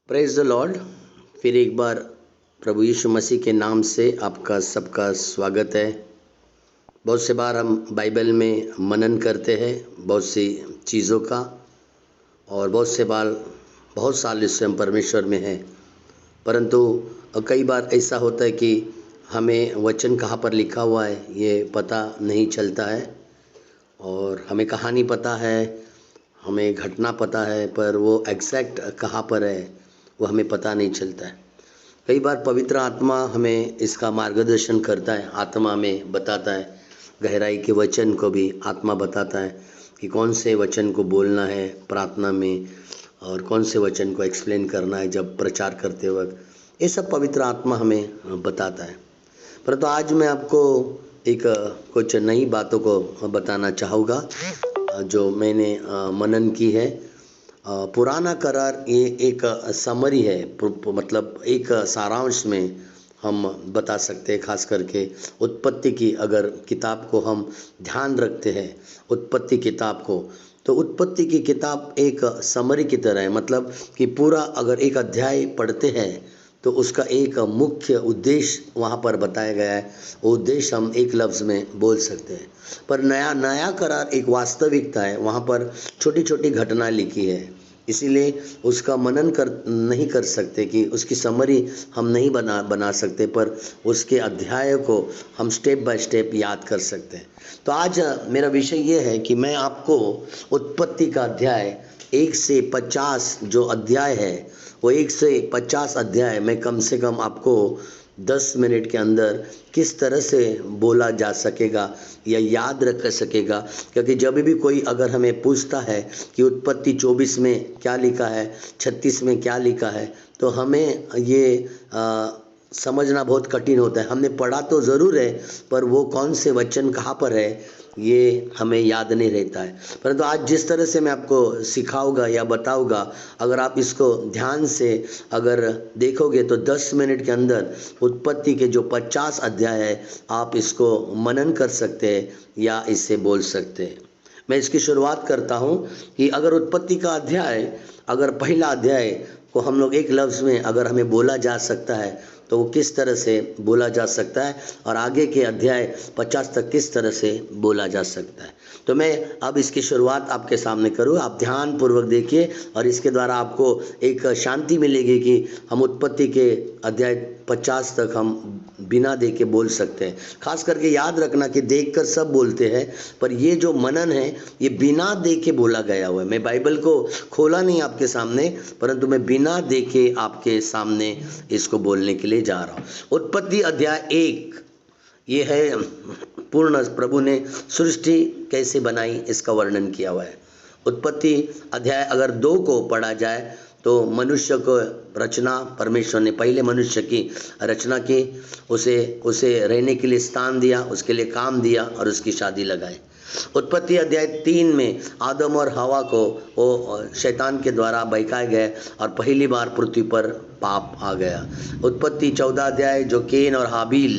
Praise the Lord. फिर एक बार प्रभु यीशु मसीह के नाम से आपका सबका स्वागत है। बहुत से बार हम बाइबल में मनन करते हैं बहुत सी चीज़ों का, और बहुत साल इससे हम परमेश्वर में हैं, परंतु कई बार ऐसा होता है कि हमें वचन कहाँ पर लिखा हुआ है ये पता नहीं चलता है, और हमें कहानी पता है, हमें घटना पता है, पर वो एग्जैक्ट कहाँ पर है वो हमें पता नहीं चलता है। कई बार पवित्र आत्मा हमें इसका मार्गदर्शन करता है, आत्मा में बताता है, गहराई के वचन को भी आत्मा बताता है कि कौन से वचन को बोलना है प्रार्थना में, और कौन से वचन को एक्सप्लेन करना है जब प्रचार करते वक्त। ये सब पवित्र आत्मा हमें बताता है। परंतु आज मैं आपको एक कुछ नई बातों को बताना चाहूँगा जो मैंने मनन की है। पुराना करार ये एक समरी है, मतलब एक सारांश में हम बता सकते हैं। खास करके उत्पत्ति की अगर किताब को हम ध्यान रखते हैं, उत्पत्ति किताब को, तो उत्पत्ति की किताब एक समरी की तरह है। मतलब कि पूरा अगर एक अध्याय पढ़ते हैं तो उसका एक मुख्य उद्देश्य वहाँ पर बताया गया है। वो उद्देश्य हम एक लफ्ज़ में बोल सकते हैं। पर नया करार एक वास्तविकता है, वहाँ पर छोटी छोटी घटना लिखी है, इसीलिए उसका मनन नहीं कर सकते कि उसकी समरी हम नहीं बना सकते, पर उसके अध्याय को हम स्टेप बाय स्टेप याद कर सकते हैं। तो आज मेरा विषय ये है कि मैं आपको उत्पत्ति का अध्याय 1 से 50 जो अध्याय है, वो 1 से 50 अध्याय मैं कम से कम आपको 10 मिनट के अंदर किस तरह से बोला जा सकेगा या याद रख सकेगा। क्योंकि जब भी कोई अगर हमें पूछता है कि उत्पत्ति 24 में क्या लिखा है, 36 में क्या लिखा है, तो हमें ये समझना बहुत कठिन होता है। हमने पढ़ा तो ज़रूर है, पर वो कौन से वचन कहाँ पर है ये हमें याद नहीं रहता है। परंतु आज जिस तरह से मैं आपको सिखाऊंगा या बताऊंगा, अगर आप इसको ध्यान से अगर देखोगे तो 10 मिनट के अंदर उत्पत्ति के जो 50 अध्याय है आप इसको मनन कर सकते हैं या इससे बोल सकते हैं। मैं इसकी शुरुआत करता हूँ कि अगर उत्पत्ति का अध्याय, अगर पहला अध्याय को हम लोग एक लफ्ज़ में अगर हमें बोला जा सकता है तो वो किस तरह से बोला जा सकता है, और आगे के अध्याय 50 तक किस तरह से बोला जा सकता है। तो मैं अब इसकी शुरुआत आपके सामने करूँ, आप ध्यान पूर्वक देखिए, और इसके द्वारा आपको एक शांति मिलेगी कि हम उत्पत्ति के अध्याय 50 तक हम बिना देख के बोल सकते हैं। खास करके याद रखना कि देखकर सब बोलते हैं, पर ये जो मनन है ये बिना देखे बोला गया हुआ है। मैं बाइबल को खोला नहीं आपके सामने, परंतु मैं बिना देखे आपके सामने इसको बोलने के लिए जा रहा हूँ। उत्पत्ति अध्याय 1 ये है पूर्ण प्रभु ने सृष्टि कैसे बनाई इसका वर्णन किया हुआ है। उत्पत्ति अध्याय अगर 2 को पढ़ा जाए तो मनुष्य को रचना, परमेश्वर ने पहले मनुष्य की रचना की, उसे रहने के लिए स्थान दिया, उसके लिए काम दिया और उसकी शादी लगाई। उत्पत्ति अध्याय 3 में आदम और हवा को वो शैतान के द्वारा बहकाए गए और पहली बार पृथ्वी पर पाप आ गया। उत्पत्ति 14 अध्याय जो केन और हाबील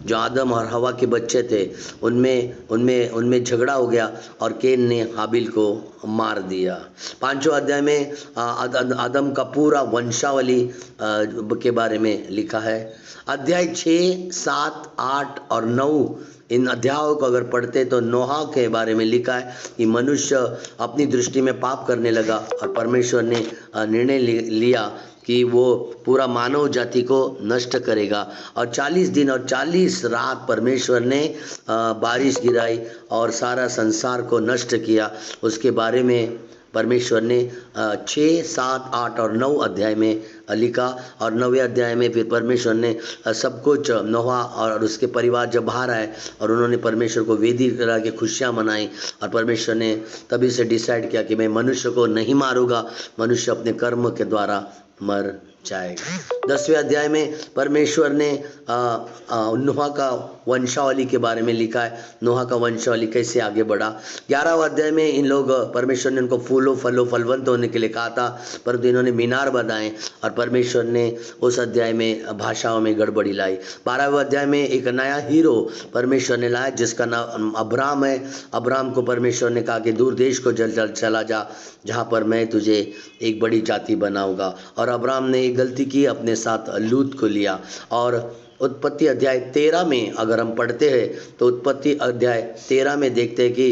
जो आदम और हवा के बच्चे थे उनमें झगड़ा हो गया और केन ने हाबील को मार दिया। 5वें अध्याय में आदम का पूरा वंशावली के बारे में लिखा है। अध्याय 6, 7, 8 और 9 इन अध्यायों को अगर पढ़ते तो नोहा के बारे में लिखा है कि मनुष्य अपनी दृष्टि में पाप करने लगा और परमेश्वर ने निर्णय लिया कि वो पूरा मानव जाति को नष्ट करेगा। और 40 दिन और 40 रात परमेश्वर ने बारिश गिराई और सारा संसार को नष्ट किया। उसके बारे में परमेश्वर ने 6, 7, 8 और 9 अध्याय में लिखा। और 9वें अध्याय में फिर परमेश्वर ने सब कुछ, नोहा और उसके परिवार जब बाहर आए और उन्होंने परमेश्वर को वेदी करा के खुशियाँ मनाई, और परमेश्वर ने तभी से डिसाइड किया कि मैं मनुष्य को नहीं मारूंगा, मनुष्य अपने कर्म के द्वारा मर जाएगा। 10वें अध्याय में परमेश्वर ने नोहा का वंशावली के बारे में लिखा है, नोहा का वंशावली कैसे आगे बढ़ा। 11वें अध्याय में इन लोग, परमेश्वर ने उनको फूलों फलों फलवंत होने के लिए कहा था, परंतु इन्होंने मीनार बनाए और परमेश्वर ने उस अध्याय में भाषाओं में गड़बड़ी लाई। 12वें अध्याय में एक नया हीरो परमेश्वर ने लाया जिसका नाम अब्राम है। अब्राम को परमेश्वर ने कहा कि दूर देश को चला जा, जहाँ पर मैं तुझे एक बड़ी जाति बनाऊंगा। और अब्राम ने एक गलती की, अपने साथ लूत को लिया। और उत्पत्ति अध्याय 13 में अगर हम पढ़ते हैं तो उत्पत्ति अध्याय 13 में देखते हैं कि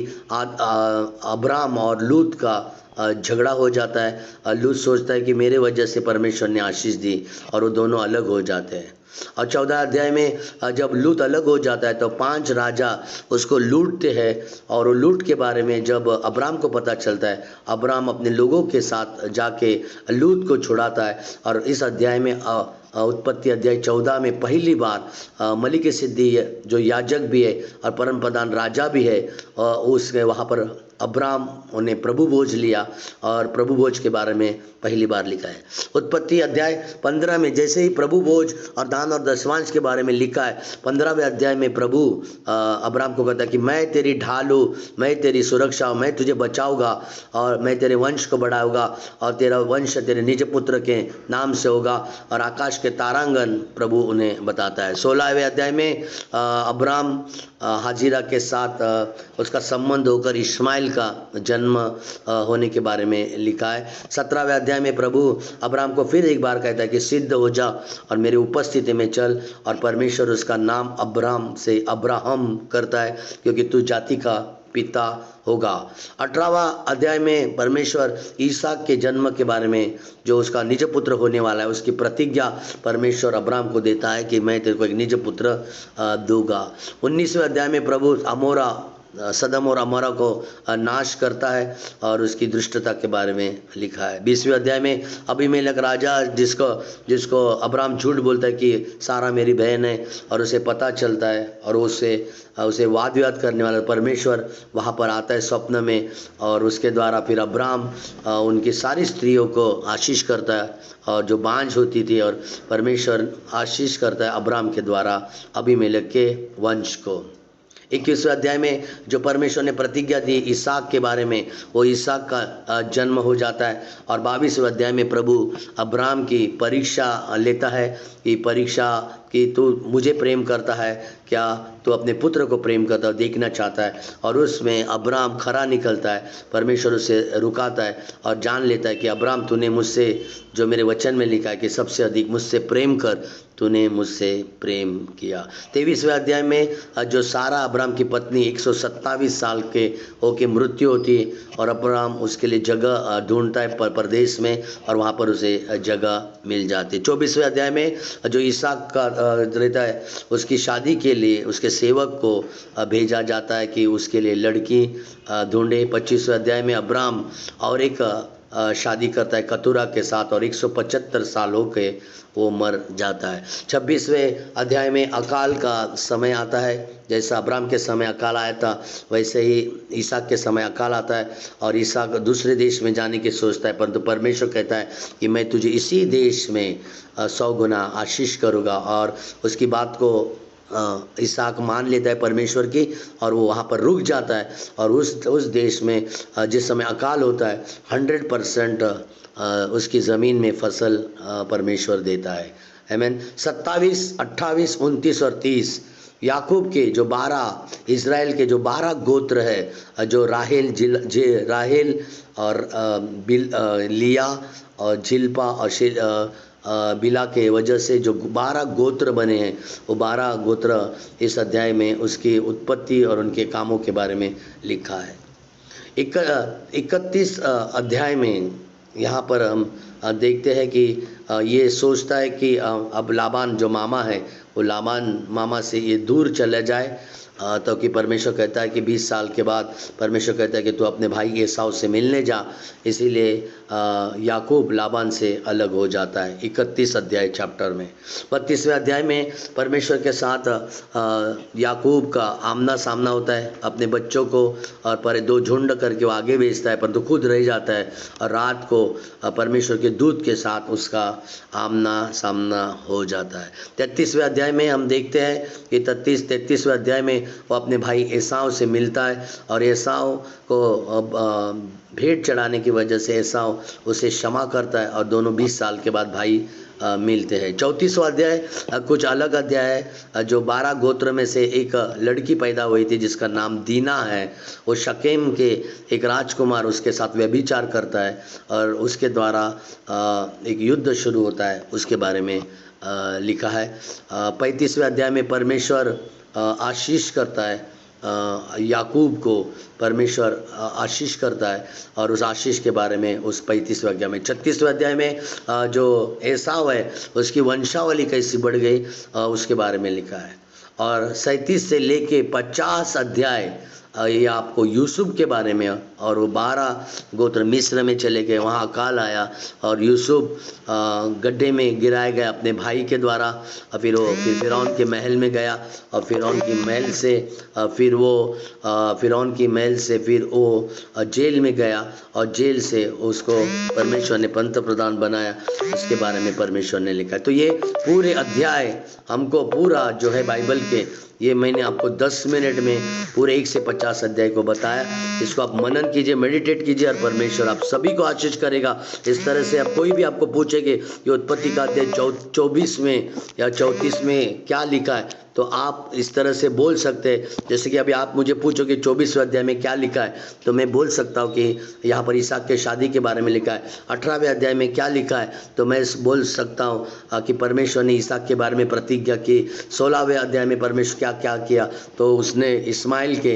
अब्राम और लूत का झगड़ा हो जाता है। लूत सोचता है कि मेरे वजह से परमेश्वर ने आशीष दी, और वो दोनों अलग हो जाते हैं। और 14 अध्याय में जब लूत अलग हो जाता है तो 5 राजा उसको लूटते हैं, और वो लूट के बारे में जब अब्राम को पता चलता है, अब्राम अपने लोगों के साथ जाके लूत को छुड़ाता है। और इस अध्याय में उत्पत्ति अध्याय 14 में पहली बार मलिकिसिदक जो याजक भी है और परम प्रधान राजा भी है, उसके वहाँ पर अब्राम ने प्रभु भोज लिया, और प्रभु भोज के बारे में पहली बार लिखा है। उत्पत्ति अध्याय 15 में जैसे ही प्रभु भोज और दान और दशमांश के बारे में लिखा है, 15वें अध्याय में प्रभु अब्राम को कहता है कि मैं तेरी ढाल हूँ, मैं तेरी सुरक्षा हूँ, मैं तुझे बचाऊंगा और मैं तेरे वंश को बढ़ाऊंगा, और तेरा वंश तेरे निज पुत्र के नाम से होगा, और आकाश के तारांगन प्रभु उन्हें बताता है। 16वें अध्याय में अब्राम हाजिरा के साथ उसका संबंध होकर इस्माइल का जन्म होने के बारे में लिखा है। 17वें अध्याय में प्रभु अब्राम को फिर एक बार कहता है कि सिद्ध हो जा और मेरी उपस्थिति में चल, और परमेश्वर उसका नाम अब्राम से अब्राहम करता है, क्योंकि तू जाति का पिता होगा। 18वां अध्याय में परमेश्वर ईसाक के जन्म के बारे में, जो उसका निज पुत्र होने वाला है, उसकी प्रतिज्ञा परमेश्वर अब्राम को देता है कि मैं तेरे को एक निज पुत्र दूंगा। 19वें अध्याय में प्रभु सदम और अमोरा को नाश करता है, और उसकी दुष्टता के बारे में लिखा है। 20वें अध्याय में अबीमेलेक राजा, जिसको अब्राम झूठ बोलता है कि सारा मेरी बहन है, और उसे पता चलता है, और उसे वाद विवाद करने वाला परमेश्वर वहाँ पर आता है स्वप्न में, और उसके द्वारा फिर अब्राम उनकी सारी स्त्रियों को आशीष करता है, और जो बांझ होती थी, और परमेश्वर आशीष करता है अब्राम के द्वारा अबीमेलेक के वंश को। 21वें अध्याय में जो परमेश्वर ने प्रतिज्ञा दी इसहाक के बारे में, वो इसहाक का जन्म हो जाता है। और 22वें अध्याय में प्रभु अब्राम की परीक्षा लेता है कि परीक्षा कि तू मुझे प्रेम करता है क्या, तू अपने पुत्र को प्रेम करता है, देखना चाहता है। और उसमें अब्राम खरा निकलता है, परमेश्वर उसे रुकाता है और जान लेता है कि अब्राम तूने मुझसे, जो मेरे वचन में लिखा है कि सबसे अधिक मुझसे प्रेम कर, तूने मुझसे प्रेम किया। 23वें अध्याय में जो सारा अब्राम की पत्नी 127 साल के होके मृत्यु होती है, और अब्राम उसके लिए जगह ढूंढता है परदेश में, और वहाँ पर उसे जगह मिल जाती है। 24वें अध्याय में जो इसहाक का रहता है, उसकी शादी के लिए उसके सेवक को भेजा जाता है कि उसके लिए लड़की ढूंढे। 25वें अध्याय में अब्राम और एक शादी करता है कतूरा के साथ, और 175 साल हो के वो मर जाता है। 26वें अध्याय में अकाल का समय आता है। जैसा अब्राम के समय अकाल आया था, वैसे ही इसहाक के समय अकाल आता है, और इसहाक दूसरे देश में जाने की सोचता है, परंतु परमेश्वर कहता है कि मैं तुझे इसी देश में 100 गुना आशीष करूँगा। और उसकी बात को इसहाक मान लेता है परमेश्वर की, और वो वहाँ पर रुक जाता है, और उस देश में जिस समय अकाल होता है 100% उसकी ज़मीन में फसल परमेश्वर देता है। आमीन। 27, 28, 29 और 30 याकूब के जो 12 इज़राइल के जो 12 गोत्र है, जो राहेल और लिया और जिल्पा और बिला के वजह से जो 12 गोत्र बने हैं, वो 12 गोत्र इस अध्याय में उसकी उत्पत्ति और उनके कामों के बारे में लिखा है। 31 अध्याय में यहाँ पर हम देखते हैं कि ये सोचता है कि अब लाबान जो मामा है, वो लाबान मामा से ये दूर चला जाए, तो कि परमेश्वर कहता है कि 20 साल के बाद परमेश्वर कहता है कि तू अपने भाई एसाव से मिलने जा। इसीलिए याकूब लाबान से अलग हो जाता है 31 अध्याय चैप्टर में। 32वें अध्याय में परमेश्वर के साथ याकूब का आमना सामना होता है अपने बच्चों को, और पर 2 झुंड करके वो आगे भेजता है, परंतु खुद रह जाता है, और रात को परमेश्वर के दूत के साथ उसका आमना सामना हो जाता है। 33वें अध्याय अध्याय में हम देखते हैं कि 33वें अध्याय में वो अपने भाई एसाव से मिलता है और एसाव को भेंट चढ़ाने की वजह से एसाव उसे क्षमा करता है और दोनों 20 साल के बाद भाई मिलते हैं। 34वां अध्याय कुछ अलग अध्याय है। जो 12 गोत्र में से एक लड़की पैदा हुई थी जिसका नाम दीना है। वो शकेम के एक राजकुमार उसके साथ व्यभिचार करता है और उसके द्वारा एक युद्ध शुरू होता है, उसके बारे में लिखा है। 35वें अध्याय में परमेश्वर आशीष करता है, याकूब को परमेश्वर आशीष करता है और उस आशीष के बारे में उस 35वें अध्याय में। 36वें अध्याय में जो एसाव है उसकी वंशावली कैसी बढ़ गई उसके बारे में लिखा है। और 37 से लेके 50 अध्याय ये आपको यूसुफ के बारे में, और वो 12 गोत्र मिस्र में चले गए, वहाँ अकाल आया और यूसुफ गड्ढे में गिराया गया अपने भाई के द्वारा। फिर फ़िरौन के महल में गया और फ़िरौन की महल से फिर वो जेल में गया और जेल से उसको परमेश्वर ने पंत प्रधान बनाया, उसके बारे में परमेश्वर ने लिखा है। तो ये पूरे अध्याय हमको पूरा जो है बाइबल के, ये मैंने आपको 10 मिनट में पूरे 1 से 50 अध्याय को बताया। इसको आप मनन कीजिए, मेडिटेट कीजिए और परमेश्वर आप सभी को आशीष करेगा। इस तरह से अब कोई भी आपको पूछे कि ये उत्पत्ति का अध्याय 24 में या 34 में क्या लिखा है, तो आप इस तरह से बोल सकते हैं। जैसे कि अभी आप मुझे पूछो कि 24वें अध्याय में क्या लिखा है, तो मैं बोल सकता हूँ कि यहाँ पर इसहाक के शादी के बारे में लिखा है। 18वें अध्याय में क्या लिखा है, तो मैं बोल सकता हूँ कि परमेश्वर ने इसहाक के बारे में प्रतिज्ञा की। 16वें अध्याय में परमेश्वर क्या क्या किया, तो उसने इस्माइल के